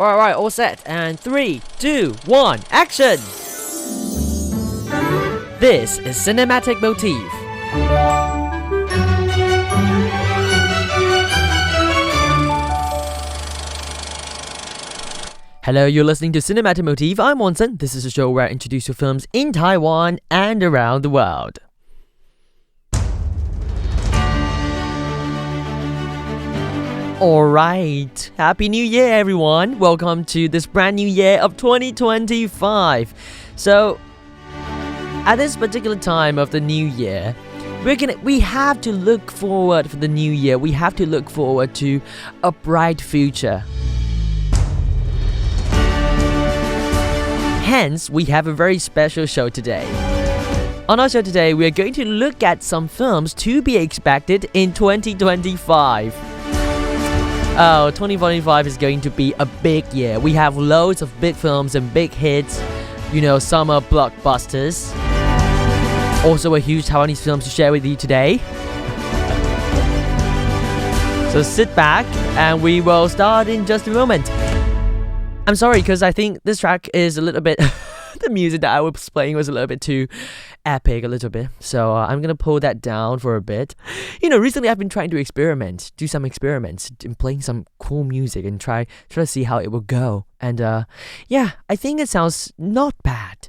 Alright, all set. And 3, 2, 1, action! This is Cinematic Motif. Hello, you're listening to Cinematic Motif. I'm Wanson. This is a show where I introduce you films in Taiwan and around the world. Alright, Happy New Year everyone! Welcome to this brand new year of 2025. So, at this particular time of the new year, we have to look forward for the new year. We have to look forward to a bright future. Hence, we have a very special show today. On our show today, we are going to look at some films to be expected in 2025. Oh, 2025 is going to be a big year. We have loads of big films and big hits, summer blockbusters. Also a huge Taiwanese film to share with you today. So sit back and we will start in just a moment. I'm sorry because I think this track is a little bit... the music that I was playing was a little bit too epic, a little bit. So I'm gonna pull that down for a bit. Recently I've been trying to do some experiments in playing some cool music and try to see how it will go. And yeah, I think it sounds not bad.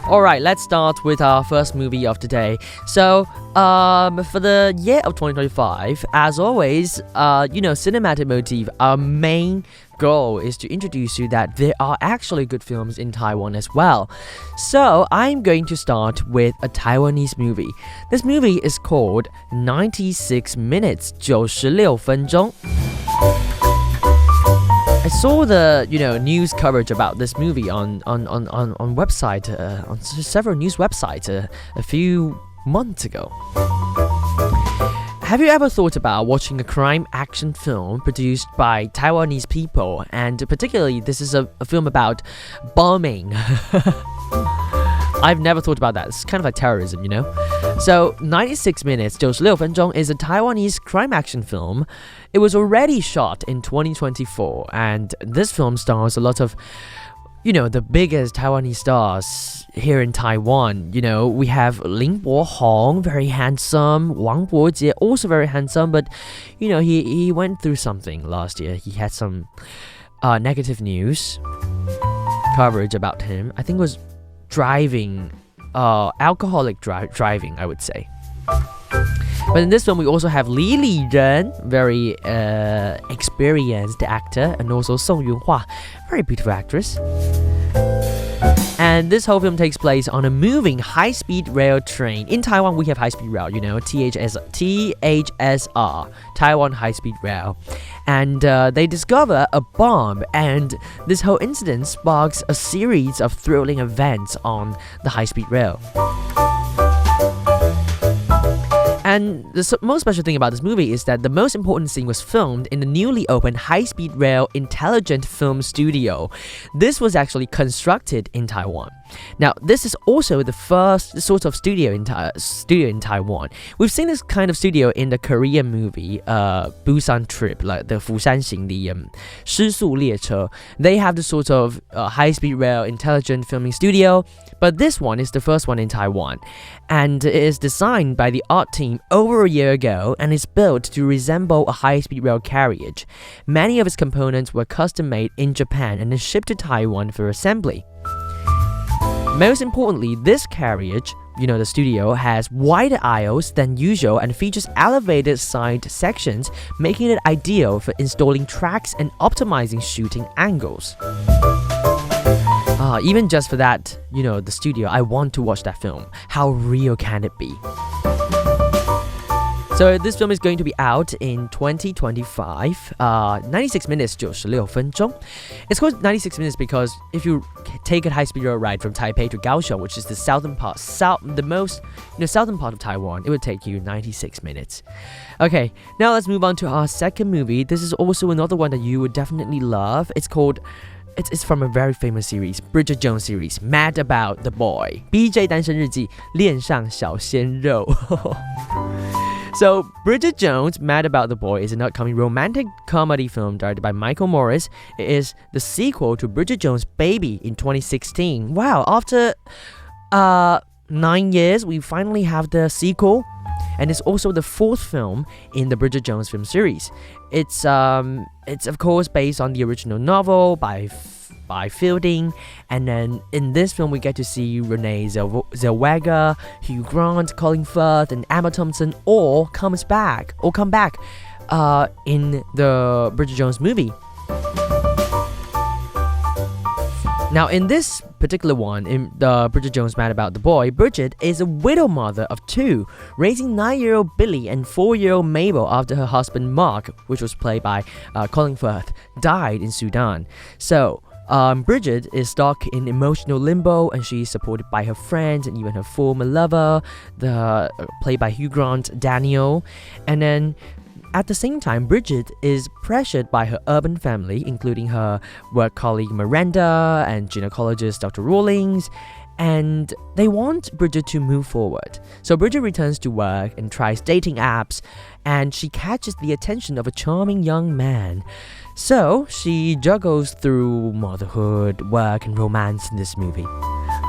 Alright, let's start with our first movie of today. So, for the year of 2025, as always, Cinematic Motif, our main goal is to introduce you that there are actually good films in Taiwan as well. So, I'm going to start with a Taiwanese movie. This movie is called 96 Minutes, 96分钟. I saw the news coverage about this movie on website on several news websites a few months ago. Have you ever thought about watching a crime action film produced by Taiwanese people, and particularly this is a film about bombing? I've never thought about that. It's kind of like terrorism, So, 96 Minutes, 96分钟 is a Taiwanese crime action film. It was already shot in 2024, and this film stars a lot of, the biggest Taiwanese stars here in Taiwan. We have Lin Bo-hong, very handsome, Wang Bo-jie, also very handsome, but, he went through something last year. He had some negative news coverage about him. I think it was driving, alcoholic driving, I would say. But in this film, we also have Li Liren, very experienced actor, and also Song Yunhua, very beautiful actress. And this whole film takes place on a moving high-speed rail train. In Taiwan, we have high-speed rail, THSR, Taiwan High-Speed Rail. And they discover a bomb, and this whole incident sparks a series of thrilling events on the high-speed rail. And the most special thing about this movie is that the most important scene was filmed in the newly opened high-speed rail intelligent film studio. This was actually constructed in Taiwan. Now, this is also the first sort of studio in Taiwan. We've seen this kind of studio in the Korean movie, Busan Trip, like the Fusan 行, the 失速列车. They have the sort of high-speed rail intelligent filming studio, but this one is the first one in Taiwan. And it is designed by the art team over a year ago and is built to resemble a high-speed rail carriage. Many of its components were custom-made in Japan and then shipped to Taiwan for assembly. Most importantly, this carriage, the studio, has wider aisles than usual and features elevated side sections, making it ideal for installing tracks and optimizing shooting angles. Even just for that, the studio, I want to watch that film. How real can it be? So this film is going to be out in 2025. 96 minutes, 96分钟. It's called 96 minutes because if you take a high-speed rail ride from Taipei to Kaohsiung, which is the southern part of Taiwan, it would take you 96 minutes. Okay, now let's move on to our second movie. This is also another one that you would definitely love. It's from a very famous series, Bridget Jones series, Mad About the Boy. BJ 单身日记，恋上小鲜肉。So, Bridget Jones' Mad About the Boy is an upcoming romantic comedy film directed by Michael Morris. It is the sequel to Bridget Jones' Baby in 2016. Wow, after 9 years, we finally have the sequel. And it's also the fourth film in the Bridget Jones film series. It's of course based on the original novel by Fielding, and then in this film we get to see Renee Zellweger, Hugh Grant, Colin Firth, and Emma Thompson all come back in the Bridget Jones movie. Now, in this particular one, in the Bridget Jones Mad About the Boy, Bridget is a widow mother of two, raising 9-year-old Billy and 4-year-old Mabel after her husband Mark, which was played by Colin Firth, died in Sudan. So, Bridget is stuck in emotional limbo, and she's supported by her friends and even her former lover, played by Hugh Grant, Daniel. And then at the same time, Bridget is pressured by her urban family, including her work colleague Miranda and gynecologist Dr. Rawlings, and they want Bridget to move forward. So Bridget returns to work and tries dating apps, and she catches the attention of a charming young man. So she juggles through motherhood, work, and romance in this movie.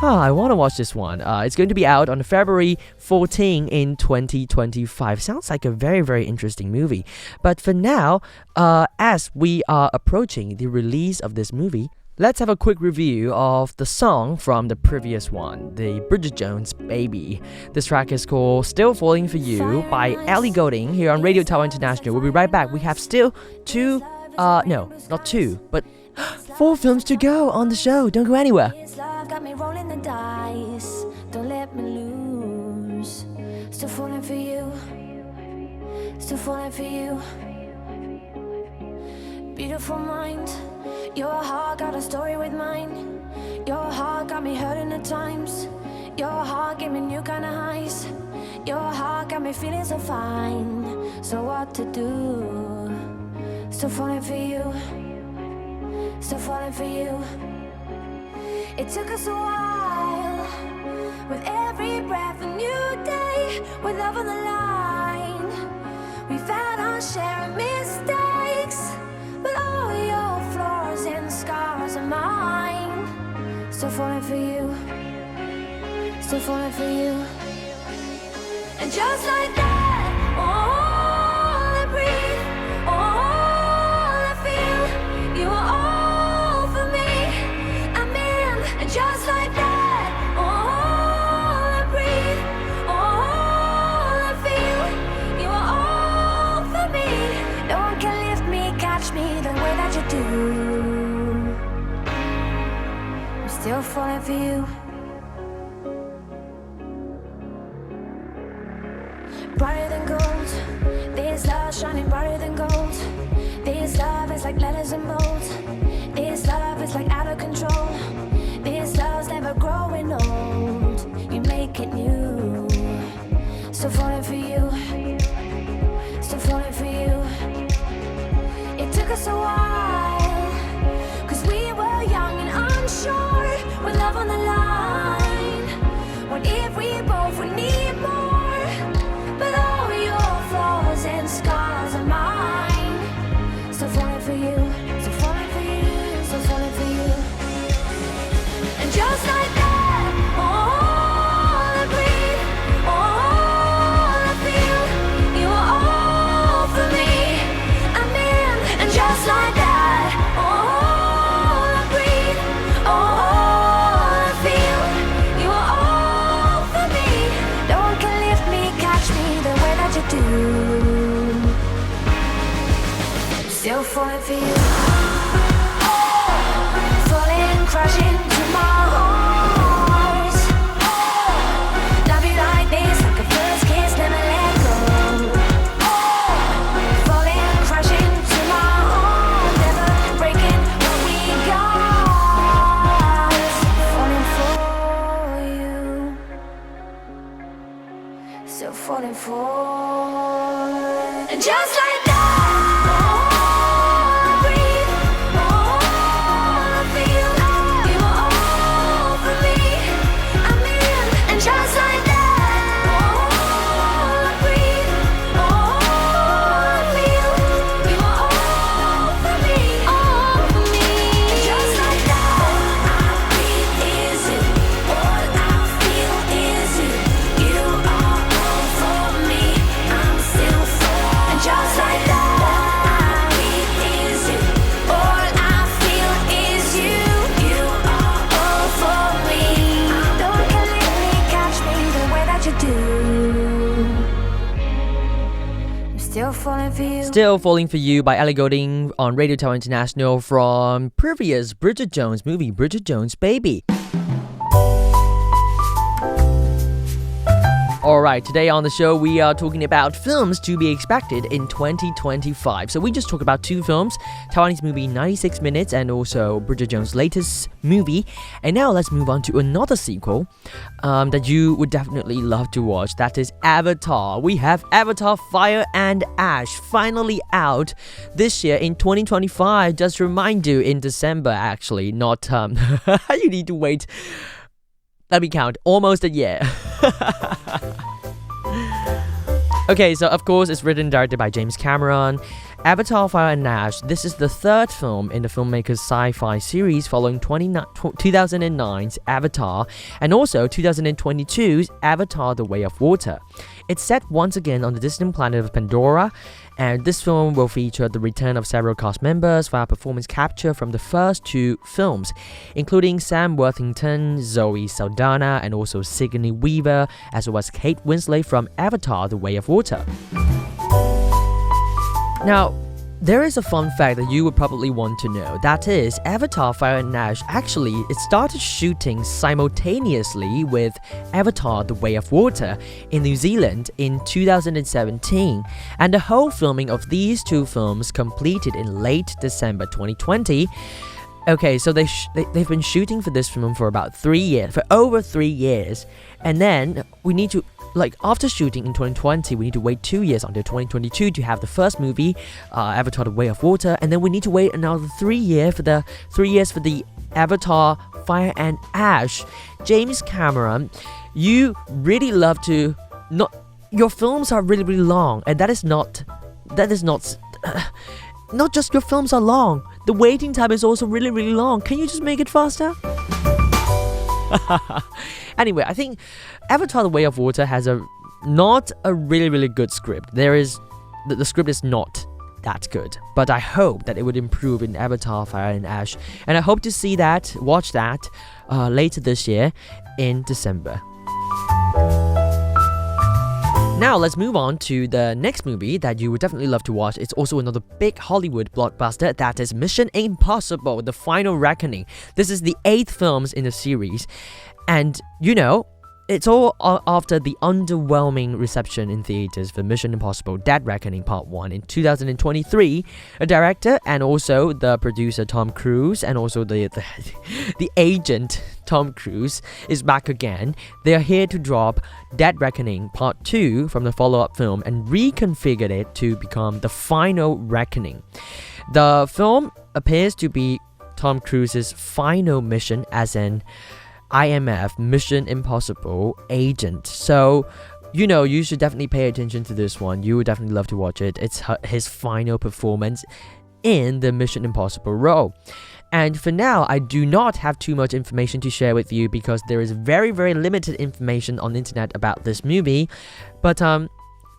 I want to watch this one. It's going to be out on February 14 in 2025. Sounds like a very, very interesting movie. But for now, as we are approaching the release of this movie, let's have a quick review of the song from the previous one, the Bridget Jones Baby. This track is called Still Falling For You by Ellie Golding here on Radio Taiwan International. We'll be right back. We have still not two, but 4 films to go on the show. Don't go anywhere. Got me rolling the dice, don't let me lose. Still falling for you, still falling for you. Beautiful mind, your heart got a story with mine. Your heart got me hurting at times. Your heart gave me new kind of highs. Your heart got me feeling so fine. So what to do? Still falling for you, still falling for you. It took us a while, with every breath a new day, with love on the line. We've had our share of mistakes, but all your flaws and scars are mine. Still falling for you, still falling for you. And just like that, all I breathe, all I feel, you are all for me. And just like that, all I breathe, all I feel, you are all for me. No one can lift me, catch me the way that you do. I'm still falling for you. Brighter than gold, this love shining brighter than gold. This love is like letters in bold. This love is like out of control. This love's never growing old. You make it new. Still falling for you, still falling for you. It took us a while, cause we were young and unsure, with love on the line. What if we both would need more? But all your flaws and scars are mine. Still falling for you, still falling for you, still falling for you. And just like that, all I breathe, all I feel, you are all for me. I'm in. And just like that, all I breathe, all I feel, you are all for me. No one can lift me, catch me the way that you do. Still falling for you, falling, crashing to my arms. Love you like this, like a first kiss, never let go. Falling, crashing to my arms, never breaking what we got. Falling for you, still falling for. And just like that, all I breathe, all I feel, you are falling for you. Still Falling for You by Elio on Radio Taiwan International from previous Bridget Jones movie, Bridget Jones' Baby. Alright, today on the show we are talking about films to be expected in 2025. So we just talked about two films, Taiwanese movie 96 Minutes and also Bridget Jones' latest movie. And now let's move on to another sequel that you would definitely love to watch. That is Avatar. We have Avatar Fire and Ash finally out this year in 2025. Just to remind you, in December actually, not you need to wait. Let me count. Almost a year. Okay, so of course it's written and directed by James Cameron. Avatar Fire and Ash. This is the third film in the filmmaker's sci-fi series following 2009's Avatar and also 2022's Avatar: The Way of Water. It's set once again on the distant planet of Pandora, and this film will feature the return of several cast members via performance capture from the first two films, including Sam Worthington, Zoe Saldana, and also Sigourney Weaver, as well as Kate Winslet from Avatar: The Way of Water. Now, there is a fun fact that you would probably want to know. That is, Avatar Fire and Ash actually it started shooting simultaneously with Avatar: The Way of Water in New Zealand in 2017, and the whole filming of these two films completed in late December 2020. Okay, so they've been shooting for this film for about 3 years, for over 3 years, and then we need to, after shooting in 2020, we need to wait 2 years until 2022 to have the first movie, Avatar: The Way of Water, and then we need to wait another 3 years for the Avatar Fire and Ash. James Cameron, you really love to your films are really long, and that is not not just your films are long. The waiting time is also really long. Can you just make it faster? Anyway, I think Avatar: The Way of Water has not a really good script. The script is not that good, but I hope that it would improve in Avatar Fire and Ash, and I hope to watch that later this year in December. Now let's move on to the next movie that you would definitely love to watch. It's also another big Hollywood blockbuster, that is Mission Impossible: The Final Reckoning. This is the 8th film in the series, and it's all after the underwhelming reception in theaters for Mission Impossible: Dead Reckoning Part 1 in 2023. A director and also the producer Tom Cruise and also the agent Tom Cruise is back again. They are here to drop Dead Reckoning Part 2 from the follow-up film and reconfigured it to become The Final Reckoning. The film appears to be Tom Cruise's final mission as an IMF Mission Impossible agent. So, you should definitely pay attention to this one. You would definitely love to watch it. It's his final performance in the Mission Impossible role. And for now, I do not have too much information to share with you because there is very limited information on the internet about this movie. But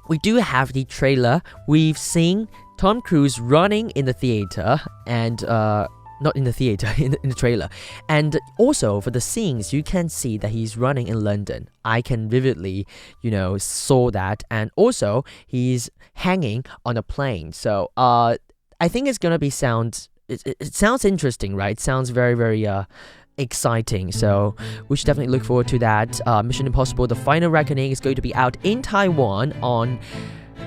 we do have the trailer. We've seen Tom Cruise running in the theater and not in the theater, in the trailer. And also for the scenes, you can see that he's running in London. I can vividly, saw that. And also, he's hanging on a plane. So I think it's gonna be it sounds interesting, right? It sounds very exciting. So we should definitely look forward to that. Mission Impossible: The Final Reckoning is going to be out in Taiwan on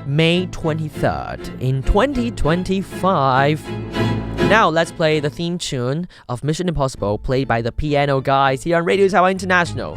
May 23rd in 2025. Now let's play the theme tune of Mission Impossible, played by the Piano Guys here on Radio Taiwan International.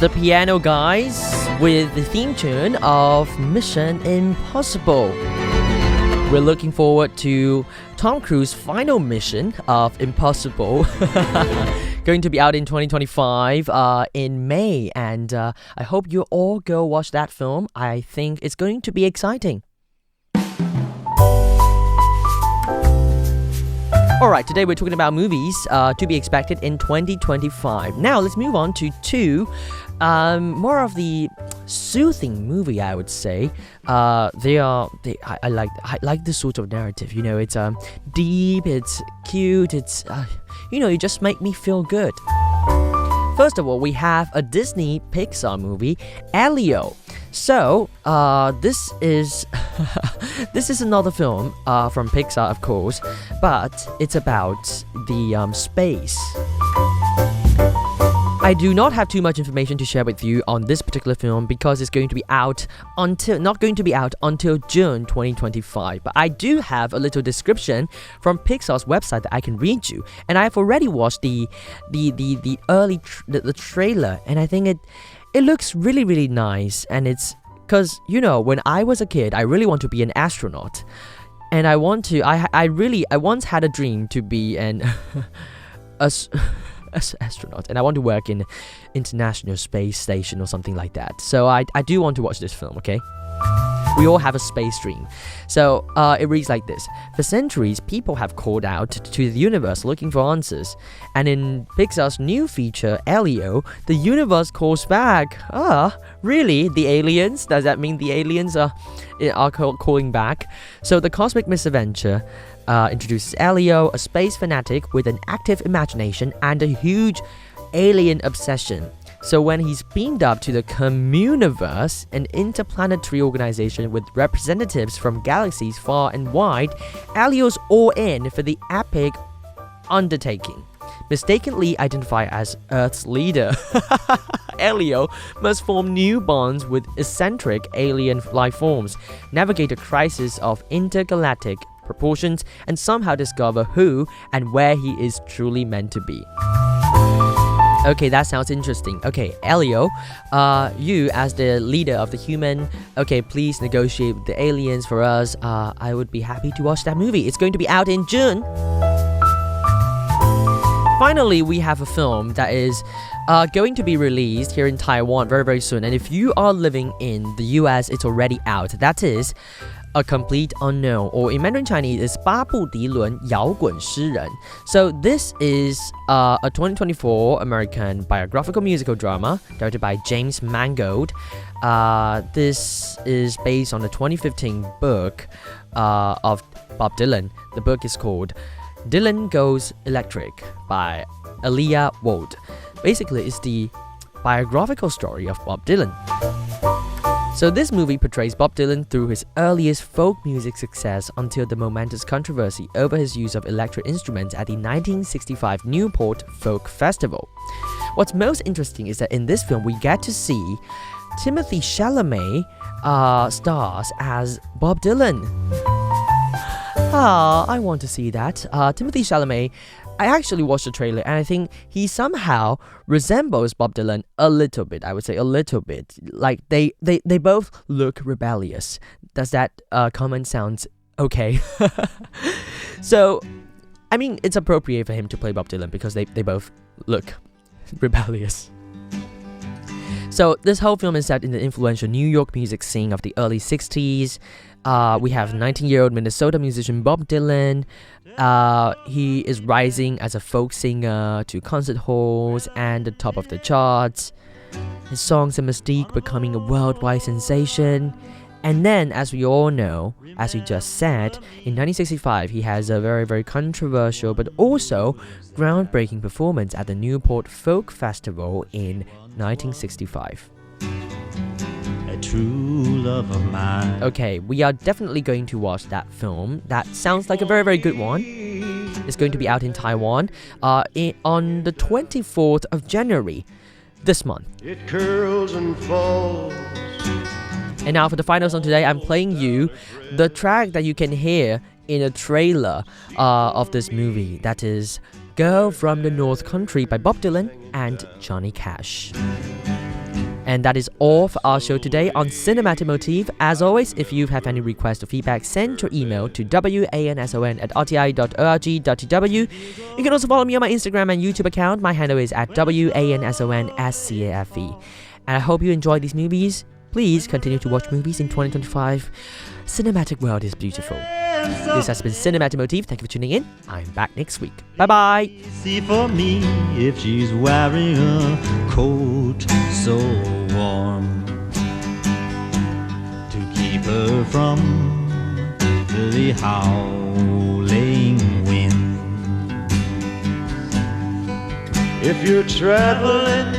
the Piano Guys with the theme tune of Mission Impossible. We're looking forward to Tom Cruise's final mission of Impossible. Going to be out in 2025 in May, and I hope you all go watch that film. I think it's going to be exciting. Alright, today we're talking about movies to be expected in 2025. Now let's move on to two more of the soothing movie, I would say. I like this sort of narrative. You know, it's deep, it's cute, it's you just make me feel good. First of all, we have a Disney Pixar movie, Elio. So, this is this is another film from Pixar, of course, but it's about the space. I do not have too much information to share with you on this particular film because it's going to be not going to be out until June 2025. But I do have a little description from Pixar's website that I can read you, and I've already watched the trailer, and I think it looks really, really nice. And it's because, when I was a kid, I really want to be an astronaut, and I once had a dream to be an astronaut, and I want to work in International Space Station or something like that. So I do want to watch this film, okay? We all have a space dream. So it reads like this. For centuries, people have called out to the universe looking for answers. And in Pixar's new feature, Elio, the universe calls back. Really? The aliens? Does that mean the aliens are calling back? So the cosmic misadventure introduces Elio, a space fanatic with an active imagination and a huge alien obsession. So when he's beamed up to the Communiverse, an interplanetary organization with representatives from galaxies far and wide, Elio's all in for the epic undertaking. Mistakenly identified as Earth's leader, Elio must form new bonds with eccentric alien life forms, navigate a crisis of intergalactic proportions, and somehow discover who and where he is truly meant to be. Okay, that sounds interesting. Okay, Elio, you as the leader of the human, okay, please negotiate with the aliens for us. I would be happy to watch that movie. It's going to be out in June. Finally, we have a film that is going to be released here in Taiwan very, very soon. And if you are living in the US, it's already out. That is A Complete Unknown, or in Mandarin Chinese is 八部迪伦摇滚诗人. So this is a 2024 American biographical musical drama directed by James Mangold. This is based on the 2015 book of Bob Dylan. The book is called Dylan Goes Electric by Elio Wald. Basically, it's the biographical story of Bob Dylan. So this movie portrays Bob Dylan through his earliest folk music success until the momentous controversy over his use of electric instruments at the 1965 Newport Folk Festival. What's most interesting is that in this film we get to see Timothée Chalamet stars as Bob Dylan. I want to see that. Timothée Chalamet, I actually watched the trailer and I think he somehow resembles Bob Dylan a little bit. I would say a little bit. Like they both look rebellious. Does that comment sound okay? So, I mean, it's appropriate for him to play Bob Dylan because they both look rebellious. So this whole film is set in the influential New York music scene of the early 60s. We have 19-year-old Minnesota musician Bob Dylan. He is rising as a folk singer to concert halls and the top of the charts. His songs and mystique becoming a worldwide sensation. And then, as we all know, as we just said, in 1965 he has a very, very controversial but also groundbreaking performance at the Newport Folk Festival in 1965. True love of mine. Okay, we are definitely going to watch that film. That sounds like a very, very good one. It's going to be out in Taiwan on the 24th of January this month. It curls and falls. And now for the final song today, I'm playing you the track that you can hear in a trailer of this movie. That is Girl from the North Country by Bob Dylan and Johnny Cash. And that is all for our show today on Cinematic Motif. As always, if you have any requests or feedback, send your email to wanson@rti.org.tw. You can also follow me on my Instagram and YouTube account. My handle is at wansonscafe. And I hope you enjoy these movies. Please continue to watch movies in 2025. Cinematic world is beautiful. This has been Cinematic Motif. Thank you for tuning in. I'm back next week. Bye-bye. See for me if she's wearing a coat so warm to keep her from the howling wind. If you're traveling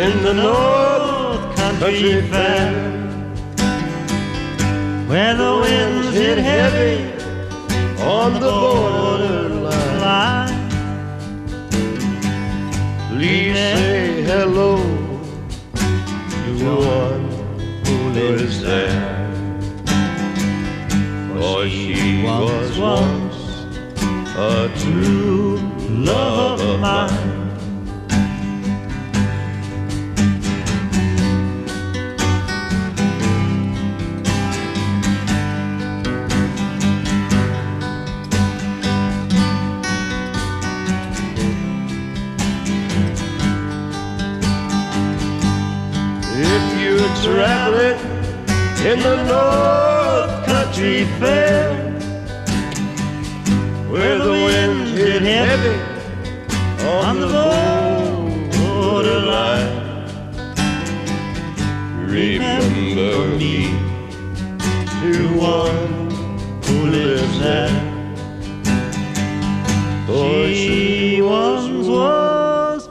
in the North Country Fair, where the winds hit heavy on the borderline, please say hello to one who lives there, for she was once a true love of mine. Traveling in the North Country Fair, where the winds hit heavy on the borderline, remember me to one who lives there, for she once was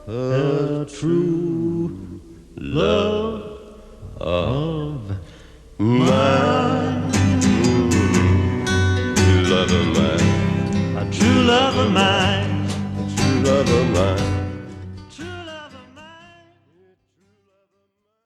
a true love of mine. True love of mine, a true love of mine, a true love of mine.